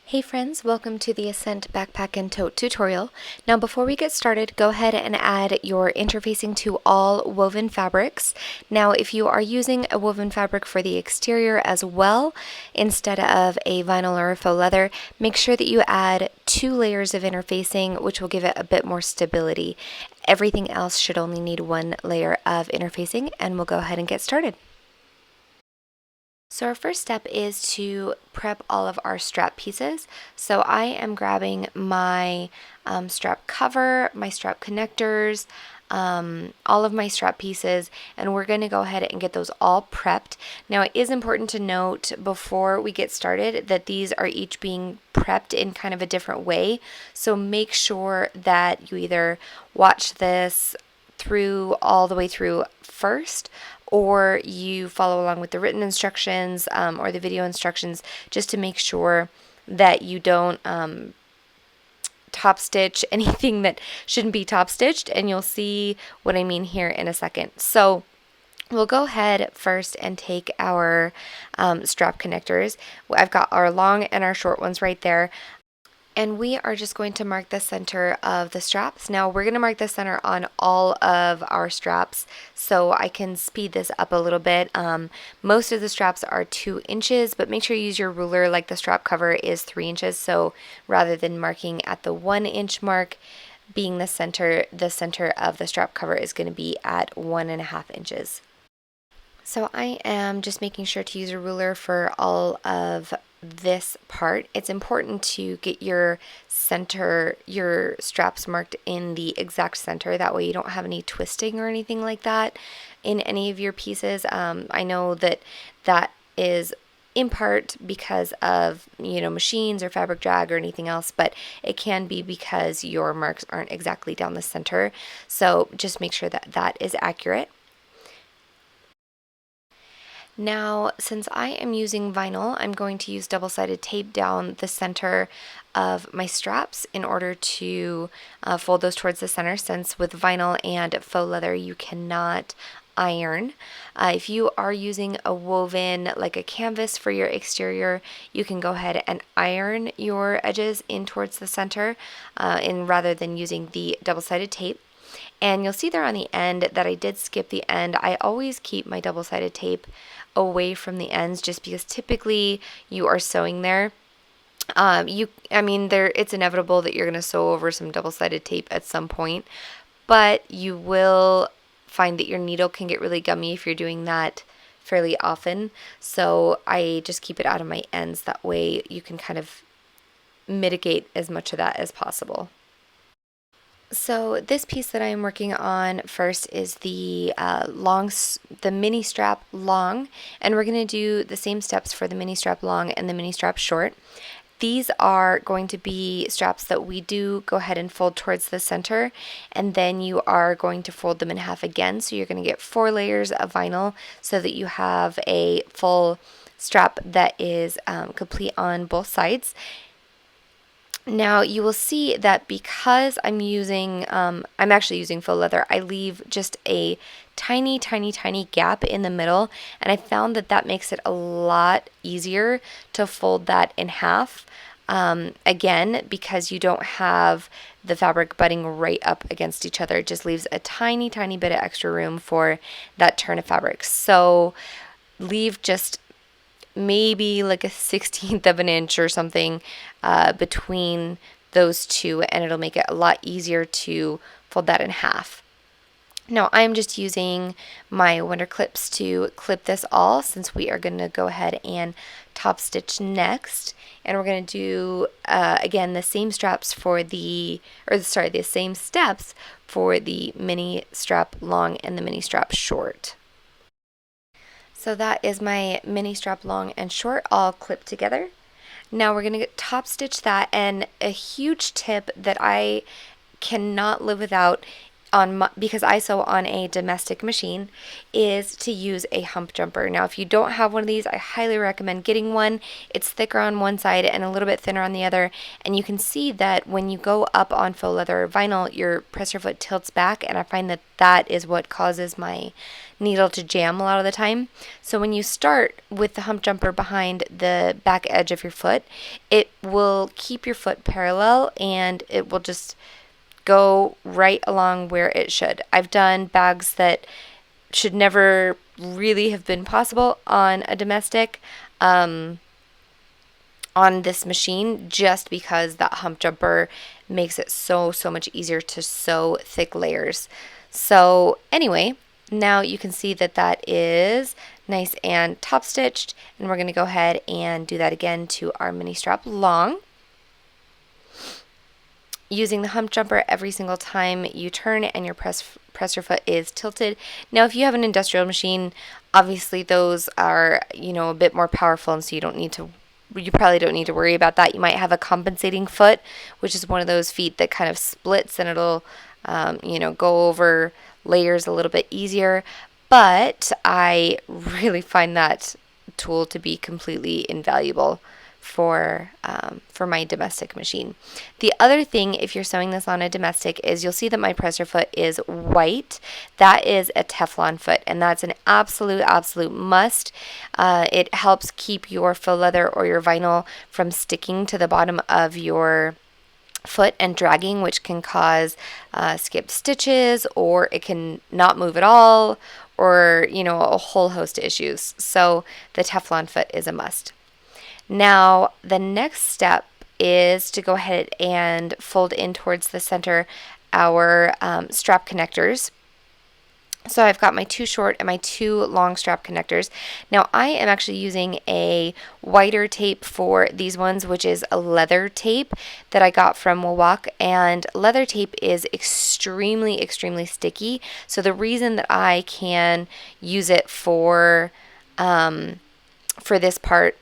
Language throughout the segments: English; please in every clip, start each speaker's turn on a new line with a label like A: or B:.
A: Hey friends, welcome to the Ascent Backpack and Tote tutorial. Now before we get started, go ahead and add your interfacing to all woven fabrics. Now if you are using a woven fabric for the exterior as well, instead of a vinyl or a faux leather, make sure that you add 2 layers of interfacing, which will give it a bit more stability. Everything else should only need 1 layer of interfacing, and we'll go ahead and get started. So our first step is to prep all of our strap pieces. So I am grabbing my strap cover, my strap connectors, all of my strap pieces, and we're going to go ahead and get those all prepped. Now it is important to note before we get started that these are each being prepped in kind of a different way. So make sure that you either watch this through all the way through first, or you follow along with the written instructions or the video instructions, just to make sure that you don't top stitch anything that shouldn't be top stitched, and you'll see what I mean here in a second. So we'll go ahead first and take our strap connectors. I've got our long and our short ones right there. And we are just going to mark the center of the straps. Now we're going to mark the center on all of our straps, so I can speed this up a little bit. Most of the straps are 2 inches, but make sure you use your ruler like the strap cover is 3 inches. So rather than marking at the 1 inch mark being the center of the strap cover is going to be at 1.5 inches. So I am just making sure to use a ruler for all of this part. It's important to get your center, your straps marked in the exact center. That way you don't have any twisting or anything like that in any of your pieces. I know that is in part because of, machines or fabric drag or anything else, but it can be because your marks aren't exactly down the center. So just make sure that that is accurate. Now, since I am using vinyl, I'm going to use double-sided tape down the center of my straps in order to fold those towards the center, since with vinyl and faux leather you cannot iron. If you are using a woven, like a canvas for your exterior, you can go ahead and iron your edges in towards the center rather than using the double-sided tape. And you'll see there on the end that I did skip the end. I always keep my double-sided tape away from the ends, just because typically you are sewing there. It's inevitable that you're going to sew over some double-sided tape at some point, but you will find that your needle can get really gummy if you're doing that fairly often. So I just keep it out of my ends. That way you can kind of mitigate as much of that as possible. So this piece that I'm working on first is the mini strap long, and we're going to do the same steps for the mini strap long and the mini strap short. These are going to be straps that we do go ahead and fold towards the center, and then you are going to fold them in half again. So you're going to get 4 layers of vinyl so that you have a full strap that is complete on both sides. Now you will see that because I'm actually using faux leather, I leave just a tiny gap in the middle, and I found that makes it a lot easier to fold that in half. Again, because you don't have the fabric butting right up against each other, it just leaves a tiny bit of extra room for that turn of fabric. So leave just maybe like a 1/16 of an inch or something between those two, and it'll make it a lot easier to fold that in half. Now I'm just using my winter clips to clip this all, since we are going to go ahead and top stitch next, and we're going to do again the same steps for the mini strap long and the mini strap short. So that is my mini strap long and short all clipped together. Now we're going to top stitch that, and a huge tip that I cannot live without because I sew on a domestic machine, is to use a hump jumper. Now, if you don't have one of these, I highly recommend getting one. It's thicker on one side and a little bit thinner on the other, and you can see that when you go up on faux leather or vinyl, your presser foot tilts back, and I find that that is what causes my needle to jam a lot of the time. So when you start with the hump jumper behind the back edge of your foot, it will keep your foot parallel, and it will just go right along where it should. I've done bags that should never really have been possible on a domestic on this machine, just because that hump jumper makes it so much easier to sew thick layers. So anyway, now you can see that that is nice and top stitched, and we're going to go ahead and do that again to our mini strap long, using the hump jumper every single time you turn and your presser foot is tilted. Now, if you have an industrial machine, obviously those are, a bit more powerful, and so you probably don't need to worry about that. You might have a compensating foot, which is one of those feet that kind of splits, and it'll, go over layers a little bit easier. But I really find that tool to be completely invaluable for my domestic machine. The other thing, if you're sewing this on a domestic, is you'll see that my presser foot is white. That is a Teflon foot, and that's an absolute must. It helps keep your faux leather or your vinyl from sticking to the bottom of your foot and dragging, which can cause skipped stitches, or it can not move at all, or a whole host of issues. So the Teflon foot is a must. Now, the next step is to go ahead and fold in towards the center our strap connectors. So I've got my 2 short and my 2 long strap connectors. Now, I am actually using a wider tape for these ones, which is a leather tape that I got from Wawak, and leather tape is extremely sticky. So the reason that I can use it for this part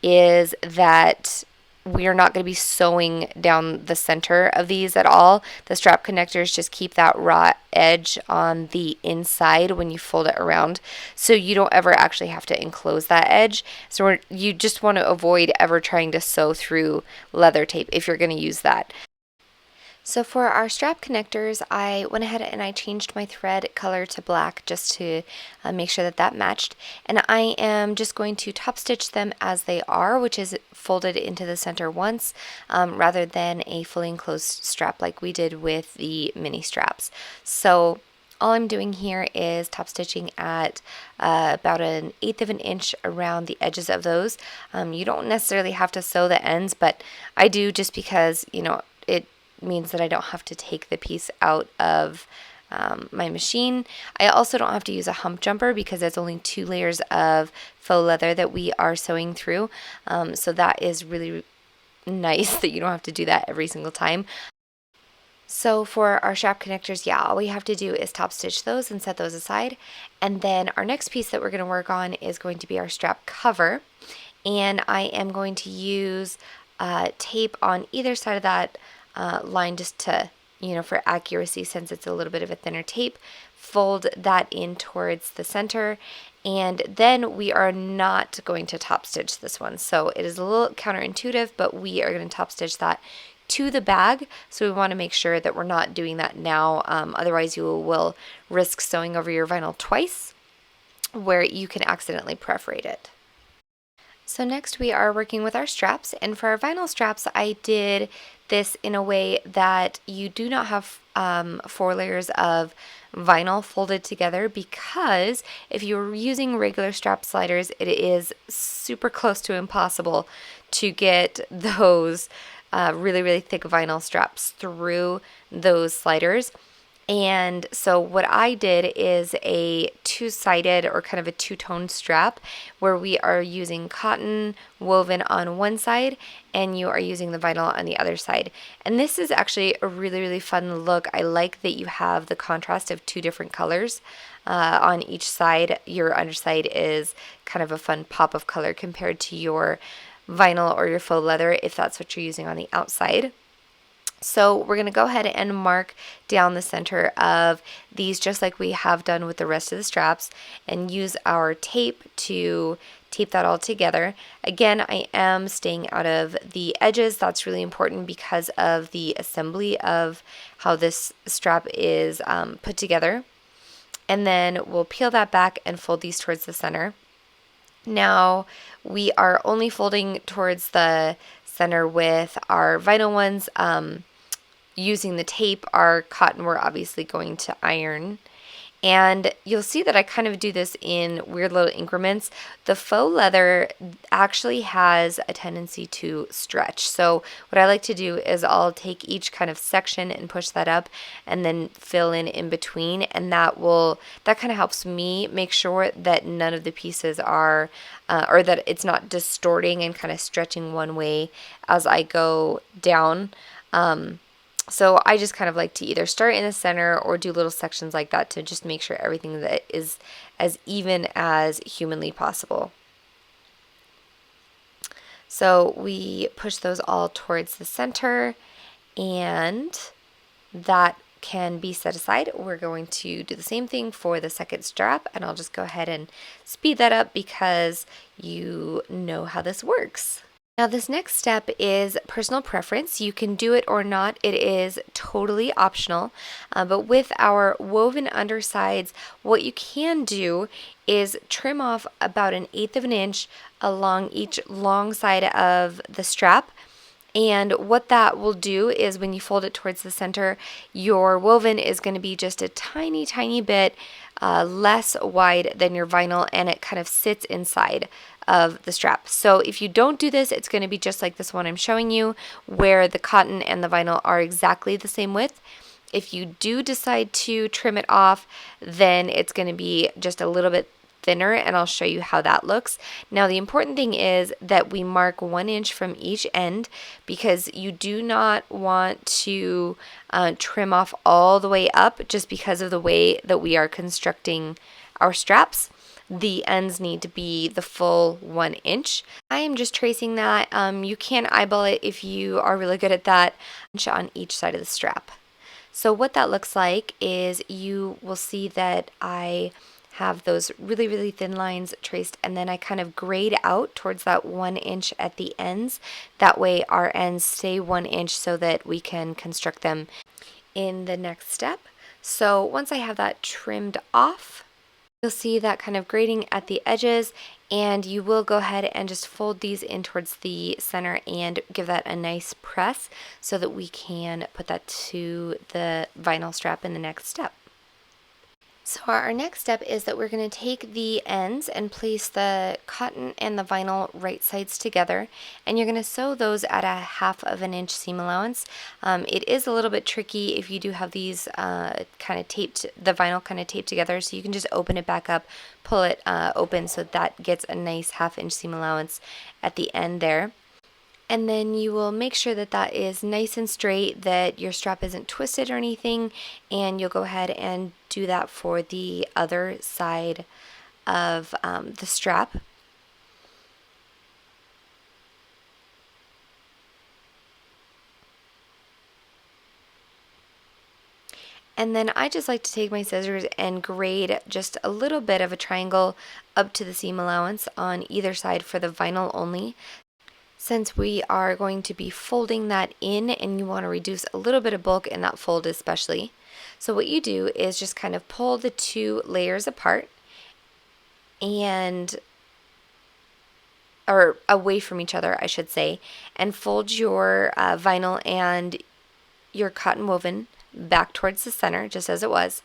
A: is that we are not going to be sewing down the center of these at all. The strap connectors just keep that raw edge on the inside when you fold it around, so you don't ever actually have to enclose that edge. So you just want to avoid ever trying to sew through leather tape if you're going to use that. So for our strap connectors, I went ahead and I changed my thread color to black just to make sure that that matched. And I am just going to top stitch them as they are, which is folded into the center once, rather than a fully enclosed strap like we did with the mini straps. So all I'm doing here is top stitching at about 1/8 of an inch around the edges of those. You don't necessarily have to sew the ends, but I do, just because, it means that I don't have to take the piece out of my machine. I also don't have to use a hump jumper because there's only 2 layers of faux leather that we are sewing through. So that is really nice that you don't have to do that every single time. So for our strap connectors, all we have to do is top stitch those and set those aside. And then our next piece that we're going to work on is going to be our strap cover. And I am going to use tape on either side of that line, just to, for accuracy, since it's a little bit of a thinner tape. Fold that in towards the center, and then we are not going to top stitch this one. So it is a little counterintuitive, but we are going to top stitch that to the bag. So we want to make sure that we're not doing that now. Otherwise you will risk sewing over your vinyl twice, where you can accidentally perforate it. So next we are working with our straps, and for our vinyl straps I did this in a way that you do not have 4 layers of vinyl folded together, because if you're using regular strap sliders, it is super close to impossible to get those really thick vinyl straps through those sliders. And so what I did is a 2-sided, or kind of a 2-tone strap, where we are using cotton woven on one side and you are using the vinyl on the other side. And this is actually a really fun look. I like that you have the contrast of 2 different colors on each side. Your underside is kind of a fun pop of color compared to your vinyl or your faux leather, if that's what you're using on the outside. So we're going to go ahead and mark down the center of these just like we have done with the rest of the straps, and use our tape to tape that all together. Again, I am staying out of the edges. That's really important because of the assembly of how this strap is put together. And then we'll peel that back and fold these towards the center. Now we are only folding towards the center with our vinyl ones. Using the tape, our cotton we're obviously going to iron. And you'll see that I kind of do this in weird little increments. The faux leather actually has a tendency to stretch. So what I like to do is I'll take each kind of section and push that up and then fill in between. And that kind of helps me make sure that none of the pieces are, or that it's not distorting and kind of stretching one way as I go down. So I just kind of like to either start in the center or do little sections like that to just make sure everything that is as even as humanly possible. So we push those all towards the center, and that can be set aside. We're going to do the same thing for the second strap, and I'll just go ahead and speed that up because you know how this works. Now this next step is personal preference. You can do it or not. It is totally optional. But with our woven undersides, what you can do is trim off about 1/8 of an inch along each long side of the strap. And what that will do is when you fold it towards the center, your woven is going to be just a tiny, tiny bit less wide than your vinyl, and it kind of sits inside of the strap. So if you don't do this, it's going to be just like this one I'm showing you, where the cotton and the vinyl are exactly the same width. If you do decide to trim it off, then it's going to be just a little bit thinner, and I'll show you how that looks. Now the important thing is that we mark 1 inch from each end, because you do not want to trim off all the way up just because of the way that we are constructing our straps. The ends need to be the full 1 inch. I am just tracing that. You can eyeball it if you are really good at that, on each side of the strap. So what that looks like is you will see that I have those really, really thin lines traced, and then I kind of grade out towards that 1 inch at the ends. That way our ends stay 1 inch so that we can construct them in the next step. So once I have that trimmed off, you'll see that kind of grading at the edges, and you will go ahead and just fold these in towards the center and give that a nice press so that we can put that to the vinyl strap in the next step. So our next step is that we're going to take the ends and place the cotton and the vinyl right sides together, and you're going to sew those at a 1/2 of an inch seam allowance. It is a little bit tricky if you do have these kind of taped, the vinyl kind of taped together, so you can just open it back up, pull it open so that gets a nice 1/2 inch seam allowance at the end there. And then you will make sure that that is nice and straight, that your strap isn't twisted or anything, and you'll go ahead and do that for the other side of the strap. And then I just like to take my scissors and grade just a little bit of a triangle up to the seam allowance on either side for the vinyl only, since we are going to be folding that in and you want to reduce a little bit of bulk in that fold especially. So what you do is just kind of pull the two layers apart and, or away from each other I should say, and fold your vinyl and your cotton woven back towards the center just as it was.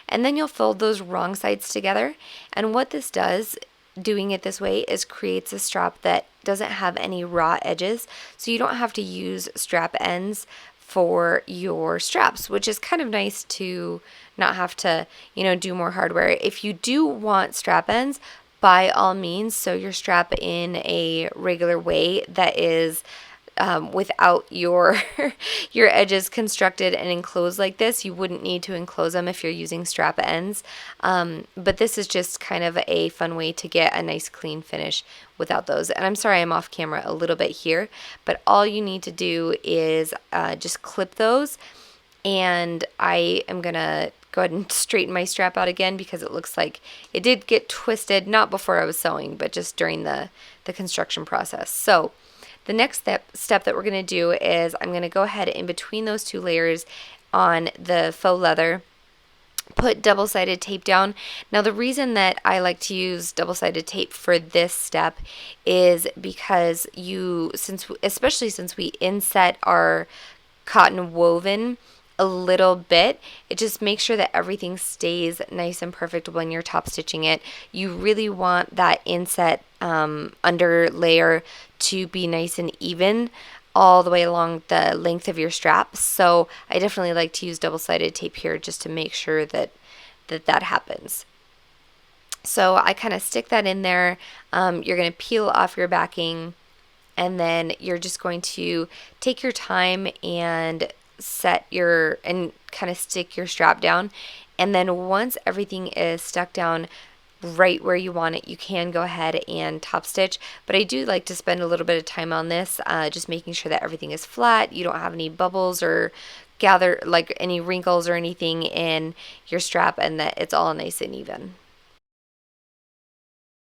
A: And then you'll fold those wrong sides together, and what this does, doing it this way, is creates a strap that doesn't have any raw edges, so you don't have to use strap ends for your straps, which is kind of nice to not have to, do more hardware. If you do want strap ends, by all means sew your strap in a regular way that is without your your edges constructed and enclosed like this. You wouldn't need to enclose them if you're using strap ends, but this is just kind of a fun way to get a nice clean finish without those. And I'm sorry I'm off camera a little bit here, but all you need to do is just clip those, and I am gonna go ahead and straighten my strap out again because it looks like it did get twisted, not before I was sewing, but just during the construction process. So the next step that we're going to do is I'm going to go ahead in between those two layers on the faux leather, put double-sided tape down. Now the reason that I like to use double-sided tape for this step is because especially since we inset our cotton woven a little bit, it just makes sure that everything stays nice and perfect when you're top stitching it. You really want that inset under layer to be nice and even all the way along the length of your straps. So I definitely like to use double-sided tape here just to make sure that that happens. So I kind of stick that in there. You're going to peel off your backing, and then you're just going to take your time and kind of stick your strap down. And then once everything is stuck down right where you want it, you can go ahead and top stitch. But I do like to spend a little bit of time on this, just making sure that everything is flat, you don't have any bubbles or like any wrinkles or anything in your strap, and that it's all nice and even.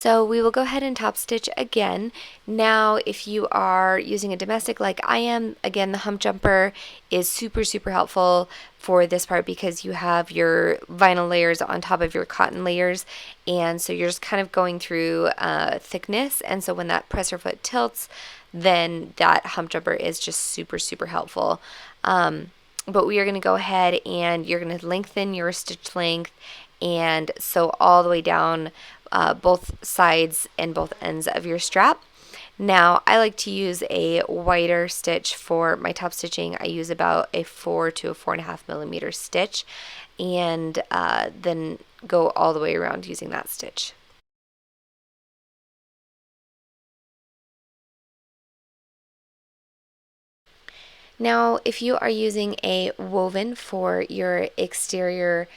A: So we will go ahead and top stitch again. Now, if you are using a domestic like I am, again, the hump jumper is super, super helpful for this part because you have your vinyl layers on top of your cotton layers. And so you're just kind of going through thickness. And so when that presser foot tilts, then that hump jumper is just super, super helpful. But we are going to go ahead and you're going to lengthen your stitch length and sew all the way down both sides and both ends of your strap. Now, I like to use a wider stitch for my top stitching. I use about a 4 to a 4.5 millimeter stitch, and then go all the way around using that stitch. Now, if you are using a woven for your exterior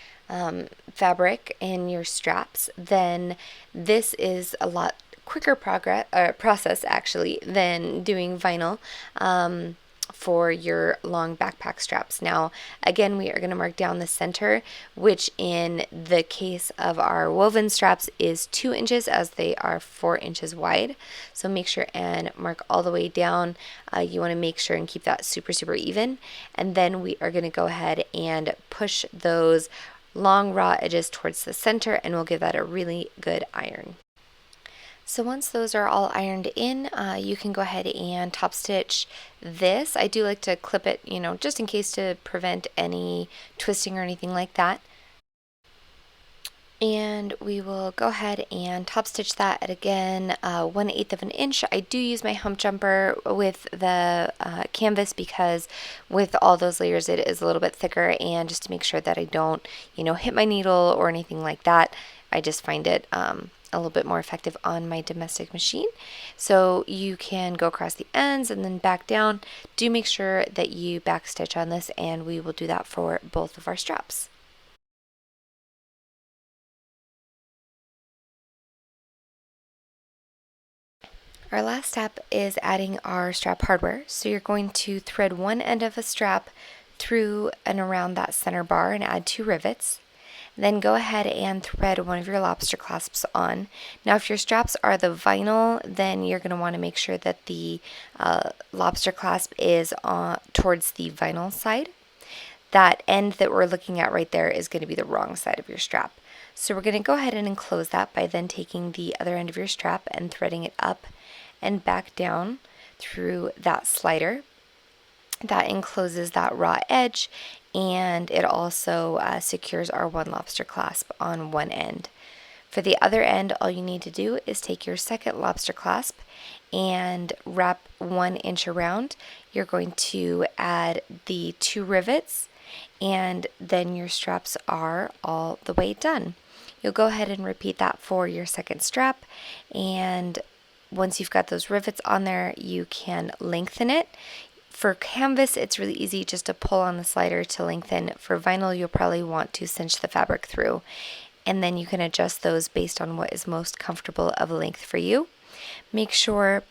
A: fabric and your straps, then this is a lot quicker process actually than doing vinyl for your long backpack straps. Now, again, we are going to mark down the center, which in the case of our woven straps is 2 inches as they are 4 inches wide. So make sure and mark all the way down. You want to make sure and keep that super, super even. And then we are going to go ahead and push those long raw edges towards the center, and we'll give that a really good iron. So once those are all ironed in, you can go ahead and top stitch this. I do like to clip it, just in case to prevent any twisting or anything like that. And we will go ahead and top stitch that at, again, 1/8 of an inch. I do use my hump jumper with the canvas because with all those layers it is a little bit thicker, and just to make sure that I don't, hit my needle or anything like that, I just find it a little bit more effective on my domestic machine. So you can go across the ends and then back down. Do make sure that you back stitch on this, and we will do that for both of our straps. Our last step is adding our strap hardware. So you're going to thread one end of a strap through and around that center bar and add 2 rivets. Then go ahead and thread one of your lobster clasps on. Now, if your straps are the vinyl, then you're going to want to make sure that the lobster clasp is towards the vinyl side. That end that we're looking at right there is going to be the wrong side of your strap. So we're going to go ahead and enclose that by then taking the other end of your strap and threading it up and back down through that slider. That encloses that raw edge, and it also secures our one lobster clasp on one end. For the other end, all you need to do is take your second lobster clasp and wrap 1 inch around. You're going to add the 2 rivets, and then your straps are all the way done. You'll go ahead and repeat that for your second strap, and once you've got those rivets on there, you can lengthen it. For canvas, it's really easy just to pull on the slider to lengthen. For vinyl, you'll probably want to cinch the fabric through, and then you can adjust those based on what is most comfortable of length for you. Make sure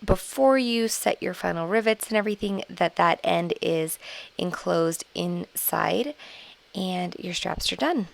A: before you set your final rivets and everything that end is enclosed inside, and your straps are done.